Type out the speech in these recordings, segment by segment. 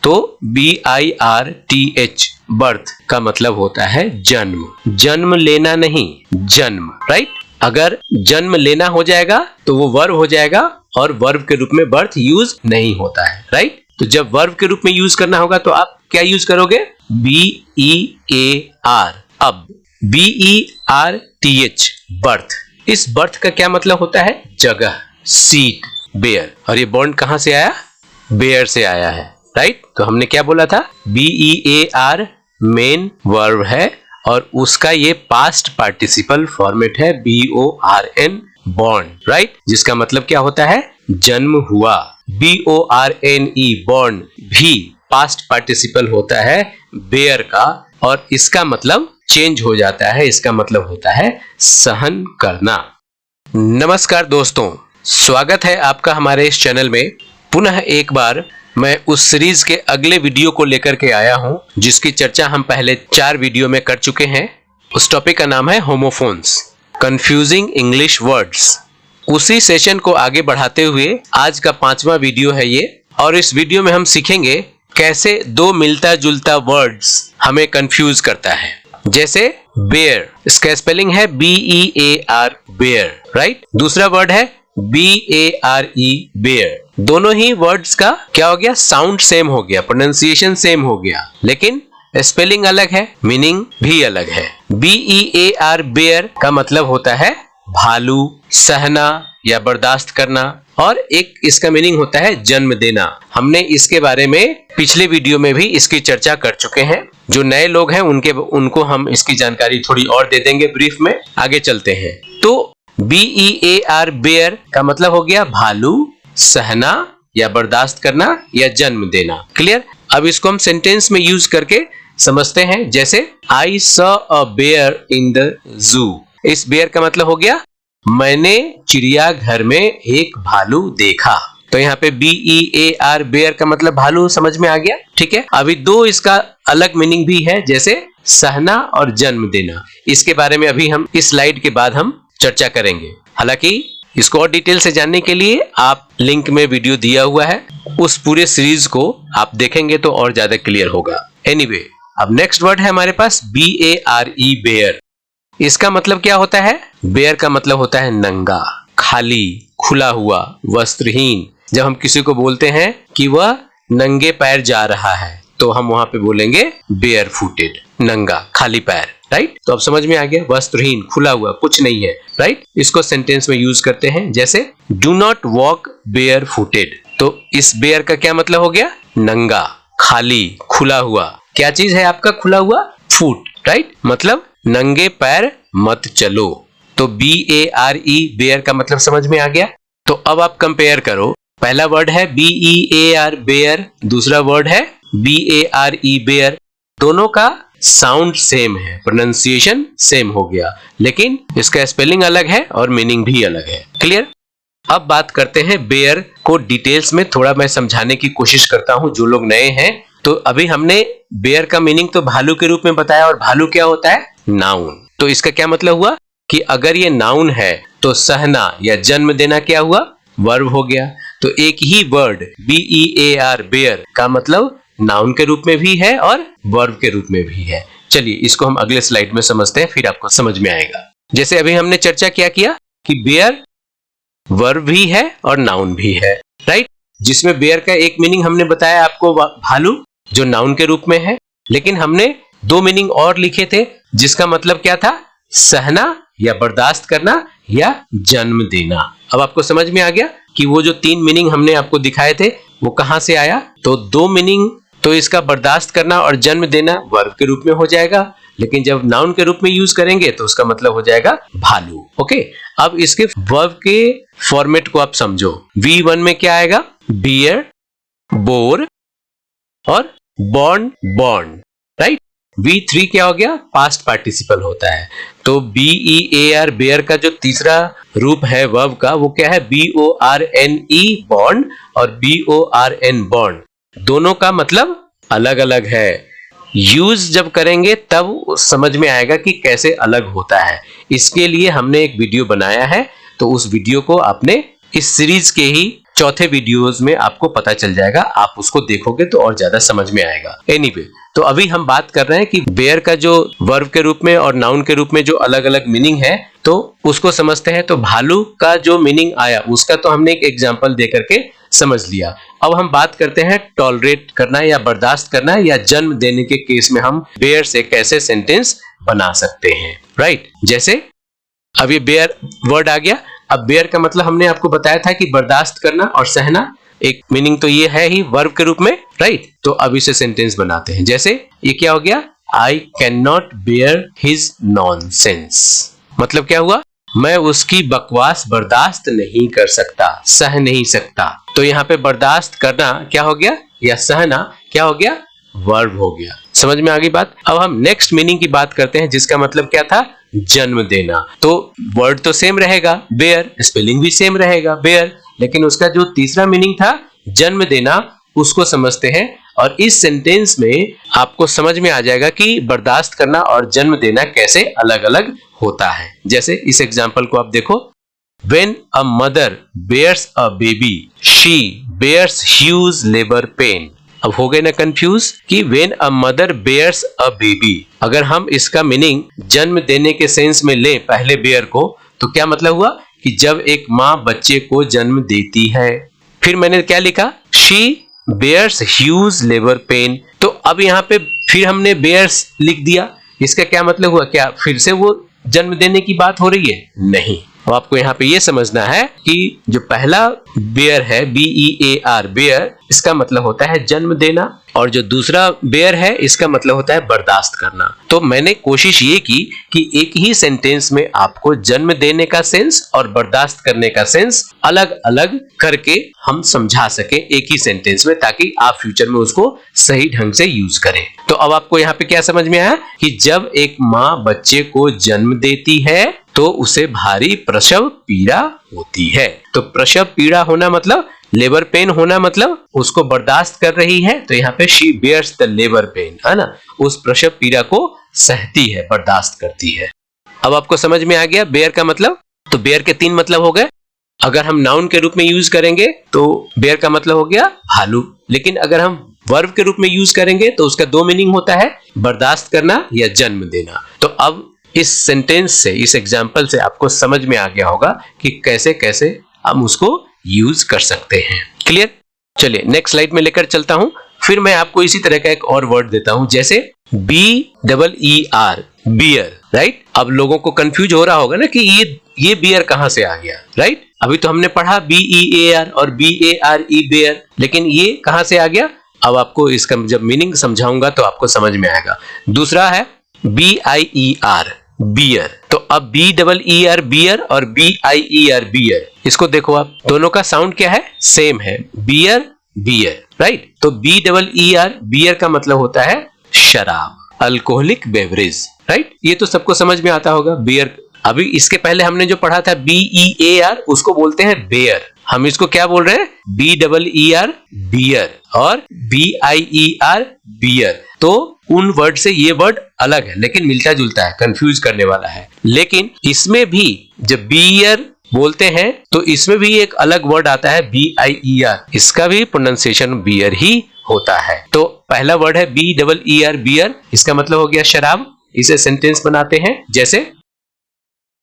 तो BIRTH birth का मतलब होता है जन्म, जन्म लेना नहीं, जन्म, राइट। अगर जन्म लेना हो जाएगा तो वो वर्ब हो जाएगा और वर्ब के रूप में बर्थ यूज नहीं होता है, राइट। तो जब वर्ब के रूप में यूज करना होगा तो आप क्या यूज करोगे? BEAR। अब BERTH बर्थ, इस बर्थ का क्या मतलब होता है? जगह, सीट, बेयर। और ये बॉन्ड कहां से आया? बेयर से आया है, राइट। तो हमने क्या बोला था? BEAR मेन वर्ब है और उसका ये पास्ट पार्टिसिपल फॉर्मेट है BORN, बॉर्न, राइट। जिसका मतलब क्या होता है? जन्म हुआ। BORNE बॉर्न भी पास्ट पार्टिसिपल होता है बेयर का और इसका मतलब चेंज हो जाता है, इसका मतलब होता है सहन करना। नमस्कार दोस्तों, स्वागत है आपका हमारे इस चैनल में। पुनः एक बार मैं उस सीरीज के अगले वीडियो को लेकर के आया हूं जिसकी चर्चा हम पहले 4 वीडियो में कर चुके हैं। उस टॉपिक का नाम है होमोफोन्स, कंफ्यूजिंग इंग्लिश वर्ड्स। उसी सेशन को आगे बढ़ाते हुए आज का 5वां वीडियो है ये, और इस वीडियो में हम सीखेंगे कैसे दो मिलता जुलता वर्ड्स हमें कंफ्यूज करता है। जैसे बेयर, इसका स्पेलिंग है BEAR, बेयर, राइट। दूसरा वर्ड है BARE, बेयर। दोनों ही वर्ड्स का क्या हो गया? साउंड सेम हो गया, प्रोनाउंसिएशन सेम हो गया, लेकिन स्पेलिंग अलग है, मीनिंग भी अलग है। BEAR, बेयर का मतलब होता है भालू, सहना या बर्दाश्त करना, और एक इसका मीनिंग होता है जन्म देना। हमने इसके बारे में पिछले वीडियो में भी इसकी चर्चा कर चुके हैं। जो नए लोग हैं उनको हम इसकी जानकारी थोड़ी और दे देंगे ब्रीफ में। आगे चलते हैं। तो BEAR, बेयर का मतलब हो गया भालू, सहना या बर्दाश्त करना या जन्म देना। क्लियर? अब इसको हम सेंटेंस में यूज करके समझते हैं। जैसे I saw a bear in the zoo। इस बेयर का मतलब हो गया मैंने चिड़ियाघर में एक भालू देखा। तो यहाँ पे BEAR, बेयर का मतलब भालू समझ में आ गया, ठीक है। अभी दो इसका अलग मीनिंग भी है, जैसे सहना और जन्म देना। इसके बारे में अभी हम इस स्लाइड के बाद हम चर्चा करेंगे। हालांकि इसको और डिटेल से जानने के लिए आप लिंक में वीडियो दिया हुआ है, उस पूरे सीरीज को आप देखेंगे तो और ज्यादा क्लियर होगा। एनीवे, अब नेक्स्ट वर्ड है हमारे पास BARE, बेयर। इसका मतलब क्या होता है? बेयर का मतलब होता है नंगा, खाली, खुला हुआ, वस्त्रहीन। जब हम किसी को बोलते हैं कि वह नंगे पैर जा रहा है तो हम वहां पे बोलेंगे बेयर फुटेड, नंगा, खाली पैर, राइट। तो अब समझ में आ गया, वस्त्रहीन, खुला हुआ, कुछ नहीं है, राइट। इसको सेंटेंस में यूज करते हैं। जैसे do not walk bare footed. तो इस बेयर का क्या मतलब हो गया? नंगा, खाली, खुला हुआ। क्या चीज है आपका खुला हुआ? Foot, right. मतलब नंगे पैर मत चलो। तो BARE, बेयर का मतलब समझ में आ गया। तो अब आप कंपेयर करो। पहला वर्ड है BEAR, बेयर, दूसरा वर्ड है BARE, बेयर। दोनों का साउंड सेम है, प्रोनाउंसिएशन सेम हो गया, लेकिन इसका स्पेलिंग अलग है और मीनिंग भी अलग है। क्लियर? अब बात करते हैं बेयर को डिटेल्स में, थोड़ा मैं समझाने की कोशिश करता हूं जो लोग नए हैं। तो अभी हमने बेयर का मीनिंग तो भालू के रूप में बताया, और भालू क्या होता है? नाउन। तो इसका क्या मतलब हुआ कि अगर ये नाउन है तो सहना या जन्म देना क्या हुआ? वर्ब हो गया। तो एक ही वर्ड BEAR, बेयर का मतलब नाउन के रूप में भी है और वर्ब के रूप में भी है। चलिए इसको हम अगले स्लाइड में समझते हैं, फिर आपको समझ में आएगा। जैसे अभी हमने चर्चा क्या किया कि बेयर वर्ब भी है और नाउन भी है, राइट। जिसमें बेयर का एक मीनिंग हमने बताया आपको, भालू, जो नाउन के रूप में है, लेकिन हमने दो मीनिंग और लिखे थे जिसका मतलब क्या था? सहना या बर्दाश्त करना या जन्म देना। अब आपको समझ में आ गया कि वो जो 3 मीनिंग हमने आपको दिखाए थे वो कहां से आया। तो 2 मीनिंग तो इसका बर्दाश्त करना और जन्म देना वर्ब के रूप में हो जाएगा, लेकिन जब नाउन के रूप में यूज करेंगे तो उसका मतलब हो जाएगा भालू। ओके, अब इसके वर्ब के फॉर्मेट को आप समझो। V1 में क्या आएगा? बियर, बोर और बॉर्न, बॉर्न, राइट। V3 क्या हो गया? पास्ट पार्टिसिपल होता है। तो BEAR, बेयर का जो तीसरा रूप है वर्ब का, वो क्या है? BORNE, बॉर्न, और BORN, बॉर्न। दोनों का मतलब अलग अलग है। यूज जब करेंगे तब समझ में आएगा कि कैसे अलग होता है। इसके लिए हमने एक वीडियो बनाया है, तो उस वीडियो को आपने इस सीरीज के ही चौथे वीडियोस में आपको पता चल जाएगा, आप उसको देखोगे तो और ज्यादा समझ में आएगा। एनीवे, तो अभी हम बात कर रहे हैं कि बेयर का जो वर्ब के रूप में और नाउन के रूप में जो अलग अलग मीनिंग है तो उसको समझते हैं। तो भालू का जो मीनिंग आया उसका तो हमने एक एग्जांपल दे करके समझ लिया। अब हम बात करते हैं टॉलरेट करना या बर्दाश्त करना या जन्म देने के केस में हम बेयर से कैसे सेंटेंस बना सकते हैं, राइट। जैसे अब ये बेयर वर्ड आ गया। अब बेयर का मतलब हमने आपको बताया था कि बर्दाश्त करना और सहना, एक मीनिंग तो ये है ही वर्ब के रूप में, राइट। तो अब इसे सेंटेंस बनाते हैं। जैसे ये क्या हो गया, I can not bear his nonsense. मतलब क्या हुआ, मैं उसकी बकवास बर्दाश्त नहीं कर सकता, सह नहीं सकता। तो यहाँ पे बर्दाश्त करना क्या हो गया या सहना क्या हो गया, वर्ब हो गया। समझ में आ गई बात। अब हम नेक्स्ट मीनिंग की बात करते हैं जिसका मतलब क्या था, जन्म देना। तो वर्ड तो सेम रहेगा बेयर, स्पेलिंग भी सेम रहेगा बेयर, लेकिन उसका जो तीसरा मीनिंग था जन्म देना उसको समझते हैं। और इस सेंटेंस में आपको समझ में आ जाएगा कि बर्दाश्त करना और जन्म देना कैसे अलग अलग होता है। जैसे इस एग्जांपल को आप देखो, When a mother bears a baby, she bears huge labor pain. अब हो गए ना कंफ्यूज कि when a mother bears a baby, अगर हम इसका मीनिंग जन्म देने के सेंस में लें पहले बेयर को, तो क्या मतलब हुआ कि जब एक माँ बच्चे को जन्म देती है। फिर मैंने क्या लिखा, she bears huge labor pain। तो अब यहाँ पे फिर हमने bears लिख दिया, इसका क्या मतलब हुआ, क्या फिर से वो जन्म देने की बात हो रही है, नहीं। अब आपको यहाँ पे ये समझना है कि जो पहला बेयर है BEAR बेयर, इसका मतलब होता है जन्म देना, और जो दूसरा बेयर है इसका मतलब होता है बर्दाश्त करना। तो मैंने कोशिश ये की कि एक ही सेंटेंस में आपको जन्म देने का सेंस और बर्दाश्त करने का सेंस अलग अलग करके हम समझा सके एक ही सेंटेंस में, ताकि आप फ्यूचर में उसको सही ढंग से यूज करें। तो अब आपको यहाँ पे क्या समझ में आया कि जब एक माँ बच्चे को जन्म देती है तो उसे भारी प्रसव पीड़ा होती है। तो प्रसव पीड़ा होना मतलब लेबर पेन होना, मतलब उसको बर्दाश्त कर रही है। तो यहाँ पे she bears the labour pain, है ना, उस प्रसव पीड़ा को सहती है, बर्दाश्त करती है। अब आपको समझ में आ गया बेयर का मतलब। तो बेयर के 3 मतलब हो गए। अगर हम नाउन के रूप में यूज करेंगे तो बेयर का मतलब हो गया भालू, लेकिन अगर हम वर्ब के रूप में यूज करेंगे तो उसका 2 मीनिंग होता है, बर्दाश्त करना या जन्म देना। तो अब इस सेंटेंस से, इस एग्जाम्पल से आपको समझ में आ गया होगा कि कैसे कैसे हम उसको यूज कर सकते हैं। क्लियर? चलिए नेक्स्ट स्लाइड में लेकर चलता हूं। फिर मैं आपको इसी तरह का एक और वर्ड देता हूं, जैसे BEER बियर, राइट। अब लोगों को कंफ्यूज हो रहा होगा ना कि ये बियर कहां से आ गया, राइट। अभी तो हमने पढ़ा BEAR और BARE बेयर, लेकिन ये कहां से आ गया। अब आपको इसका जब मीनिंग समझाऊंगा तो आपको समझ में आएगा। दूसरा है BIER बियर। तो अब BEER बियर और BIER बियर, इसको देखो आप, दोनों का साउंड क्या है, सेम है, बियर बियर, राइट। तो BEER बियर का मतलब होता है शराब, अल्कोहलिक बेवरेज, राइट। ये तो सबको समझ में आता होगा बियर। अभी इसके पहले हमने जो पढ़ा था BEAR, उसको बोलते हैं बेयर। हम इसको क्या बोल रहे हैं, BEER बियर और BIER बियर। तो उन वर्ड से ये वर्ड अलग है लेकिन मिलता जुलता है, कंफ्यूज करने वाला है। लेकिन इसमें भी जब बियर बोलते हैं तो इसमें भी एक अलग वर्ड आता है BIER, इसका भी प्रोनाउंसिएशन बियर ही होता है। तो पहला वर्ड है BEER बियर, इसका मतलब हो गया शराब। इसे सेंटेंस बनाते हैं, जैसे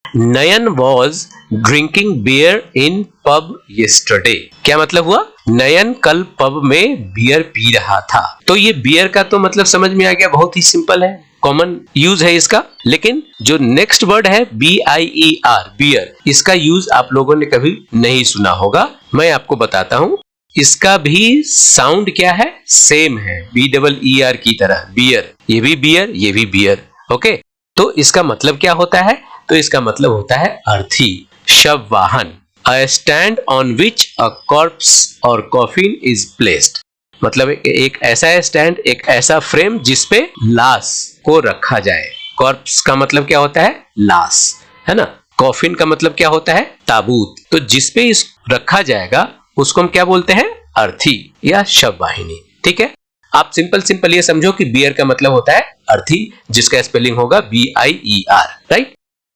Nayan was drinking beer in pub yesterday। क्या मतलब हुआ, नयन कल पब में बियर पी रहा था। तो ये बियर का तो मतलब समझ में आ गया, बहुत ही सिंपल है, कॉमन यूज है इसका। लेकिन जो नेक्स्ट वर्ड है BIER बियर, इसका यूज आप लोगों ने कभी नहीं सुना होगा, मैं आपको बताता हूं। इसका भी साउंड क्या है, सेम है, BEER की तरह बियर, ये भी बियर, ये भी बियर, ओके। तो इसका मतलब क्या होता है, तो इसका मतलब होता है अर्थी, शव वाहन, a stand on which a corpse or coffin is placed। मतलब एक ऐसा स्टैंड, एक ऐसा फ्रेम जिसपे लाश को रखा जाए। कॉर्प्स का मतलब क्या होता है, लाश, है ना। कॉफिन का मतलब क्या होता है, ताबूत। तो जिसपे इस रखा जाएगा उसको हम क्या बोलते हैं, अर्थी या शव वाहिनी, ठीक है। आप सिंपल ये समझो कि बियर का मतलब होता है अर्थी, जिसका स्पेलिंग होगा BIER, राइट।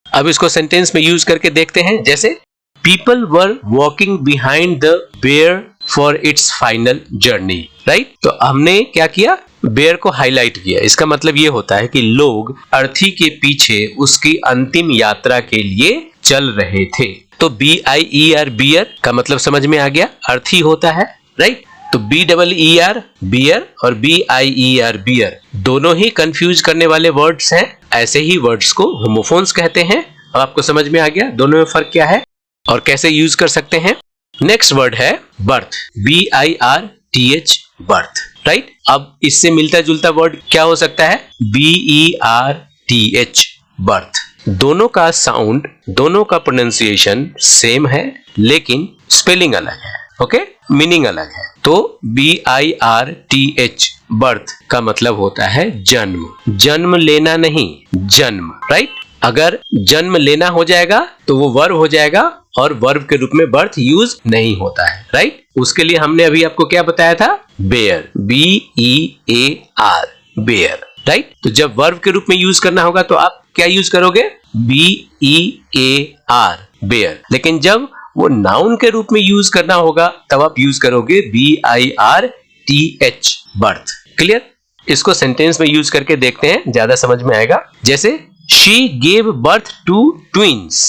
अब इसको सेंटेंस में यूज करके देखते हैं, जैसे people were walking behind the bier for its final journey, right. तो हमने क्या किया, बेयर को हाईलाइट किया। इसका मतलब ये होता है कि लोग अर्थी के पीछे उसकी अंतिम यात्रा के लिए चल रहे थे। तो BIER बियर का मतलब समझ में आ गया, अर्थी होता है, राइट। तो BEER बियर और BIER बियर दोनों ही कंफ्यूज करने वाले वर्ड्स हैं। ऐसे ही वर्ड्स को होमोफोन्स कहते हैं। अब आपको समझ में आ गया दोनों में फर्क क्या है और कैसे यूज कर सकते हैं। नेक्स्ट वर्ड है बर्थ, BIRTH बर्थ, राइट। अब इससे मिलता जुलता वर्ड क्या हो सकता है, BERTH बर्थ। दोनों का साउंड, दोनों का प्रोनाउंसिएशन सेम है लेकिन स्पेलिंग अलग है, ओके, मीनिंग अलग है। तो BIRTH बर्थ का मतलब होता है जन्म, जन्म लेना नहीं, जन्म, राइट। अगर जन्म लेना हो जाएगा तो वो वर्ब हो जाएगा और वर्ब के रूप में बर्थ यूज नहीं होता है, राइट। उसके लिए हमने अभी आपको क्या बताया था, बेयर, BEAR बेयर, राइट। तो जब वर्ब के रूप में यूज करना होगा तो आप क्या यूज करोगे, BEAR बेयर। लेकिन जब वो नाउन के रूप में यूज करना होगा तब आप यूज करोगे BIRTH बर्थ। क्लियर। इसको सेंटेंस में यूज करके देखते हैं, ज्यादा समझ में आएगा। जैसे She gave birth to twins,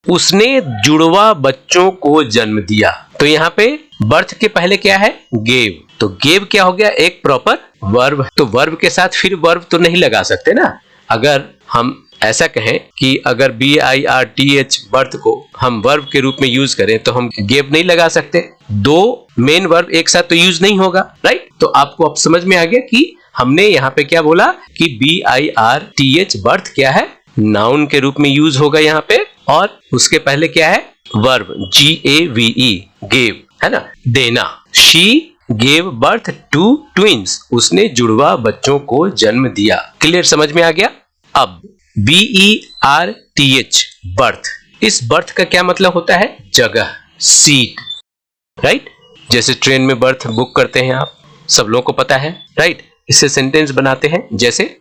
उसने जुड़वा बच्चों को जन्म दिया। तो यहाँ पे बर्थ के पहले क्या है, गेव। तो गेव क्या हो गया, एक प्रॉपर वर्ब। तो वर्ब के साथ फिर वर्ब तो नहीं लगा सकते ना। अगर हम ऐसा कहें कि अगर BIRTH बर्थ को हम वर्ब के रूप में यूज करें तो हम गेव नहीं लगा सकते, दो मेन वर्ब एक साथ तो यूज नहीं होगा, राइट। तो आपको अब समझ में आ गया कि हमने यहाँ पे क्या बोला कि BIRTH बर्थ क्या है, नाउन के रूप में यूज होगा यहाँ पे, और उसके पहले क्या है, वर्ब, GAVE गेव, है ना, देना। She gave birth to twins, उसने जुड़वा बच्चों को जन्म दिया। क्लियर, समझ में आ गया। अब BERTH बर्थ, इस बर्थ का क्या मतलब होता है, जगह, सीट, राइट। जैसे ट्रेन में बर्थ बुक करते हैं आप, सब लोगों को पता है, राइट। इससे सेंटेंस बनाते हैं, जैसे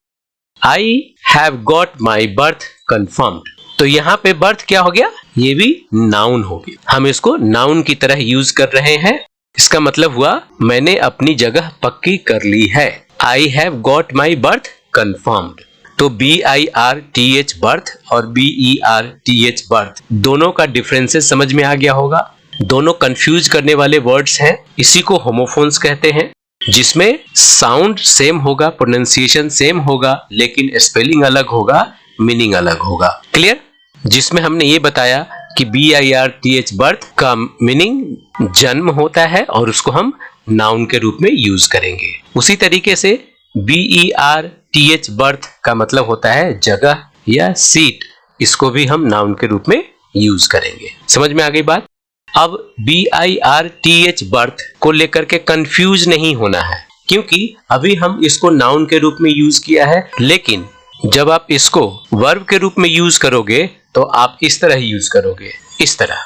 I have got my berth confirmed। तो यहाँ पे बर्थ क्या हो गया, ये भी नाउन हो गया। हम इसको नाउन की तरह यूज कर रहे हैं। इसका मतलब हुआ मैंने अपनी जगह पक्की कर ली है। I have got my berth confirmed। तो BIRTH बर्थ और BERTH बर्थ दोनों का डिफरेंसेस समझ में आ गया होगा। दोनों कंफ्यूज करने वाले वर्ड्स हैं, इसी को होमोफोन्स कहते हैं, जिसमें साउंड सेम होगा, प्रोनाउंसिएशन सेम होगा, लेकिन स्पेलिंग अलग होगा, मीनिंग अलग होगा। क्लियर। जिसमें हमने ये बताया कि BIRTH बर्थ का मीनिंग जन्म होता है और उसको हम नाउन के रूप में यूज करेंगे। उसी तरीके से BERTH बर्थ का मतलब होता है जगह या सीट, इसको भी हम नाउन के रूप में यूज करेंगे। समझ में आ गई बात। अब BIRTH बर्थ को लेकर के कंफ्यूज नहीं होना है, क्योंकि अभी हम इसको नाउन के रूप में यूज किया है, लेकिन जब आप इसको वर्ब के रूप में यूज करोगे तो आप इस तरह यूज करोगे, इस तरह,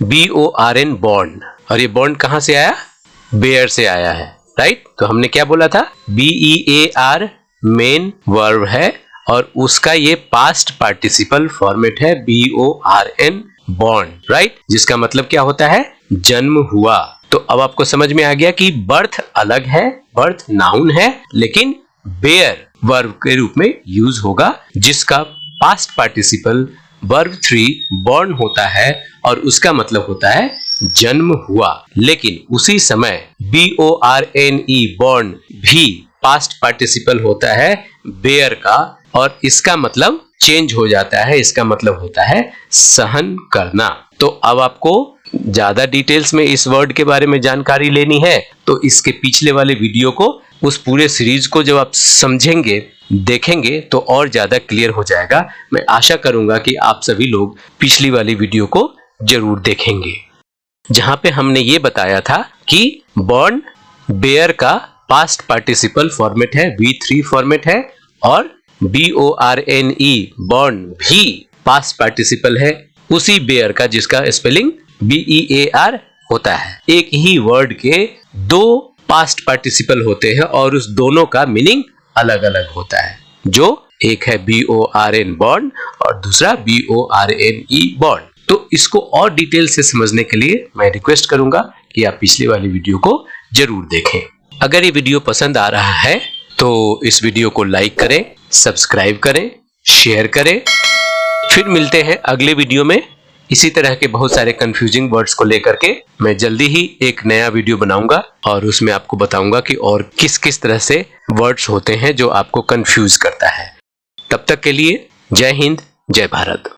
BORN बॉर्न। और ये बॉर्न कहां से आया, बेयर से आया है, राइट। तो हमने क्या बोला था, BEAR मेन वर्ब है और उसका ये पास्ट पार्टिसिपल फॉर्मेट है BORN बॉर्न, राइट, जिसका मतलब क्या होता है, जन्म हुआ। तो अब आपको समझ में आ गया कि बर्थ अलग है, बर्थ नाउन है, लेकिन बेयर वर्ब के रूप में यूज होगा, जिसका पास्ट पार्टिसिपल वर्ब 3 बॉर्न होता है और उसका मतलब होता है जन्म हुआ। लेकिन उसी समय BORNE बॉर्न भी पास्ट पार्टिसिपल होता है बेयर का, और इसका मतलब चेंज हो जाता है, इसका मतलब होता है सहन करना। तो अब आपको ज्यादा डिटेल्स में इस वर्ड के बारे में जानकारी लेनी है तो इसके पिछले वाले वीडियो को, उस पूरे सीरीज को जब आप समझेंगे, देखेंगे तो और ज्यादा क्लियर हो जाएगा। मैं आशा करूंगा कि आप सभी लोग पिछली वाली वीडियो को जरूर देखेंगे, जहां पे हमने ये बताया था कि बॉर्न बेयर का पास्ट पार्टिसिपल फॉर्मेट है, V3 फॉर्मेट है, और BORNE बॉर्न भी पास्ट पार्टिसिपल है उसी बेयर का, जिसका स्पेलिंग BEAR होता है। एक ही वर्ड के दो पास्ट पार्टिसिपल होते हैं और उस दोनों का मीनिंग अलग अलग होता है, जो एक है BORN बॉर्न और दूसरा BORNE बॉर्न। तो इसको और डिटेल से समझने के लिए मैं रिक्वेस्ट करूंगा कि आप पिछली वाली वीडियो को जरूर देखें। अगर ये वीडियो पसंद आ रहा है तो इस वीडियो को लाइक करें, सब्सक्राइब करें, शेयर करें। फिर मिलते हैं अगले वीडियो में। इसी तरह के बहुत सारे कंफ्यूजिंग वर्ड्स को लेकर के मैं जल्दी ही एक नया वीडियो बनाऊंगा और उसमें आपको बताऊंगा कि और किस किस तरह से वर्ड्स होते हैं जो आपको कंफ्यूज करता है। तब तक के लिए जय हिंद, जय भारत।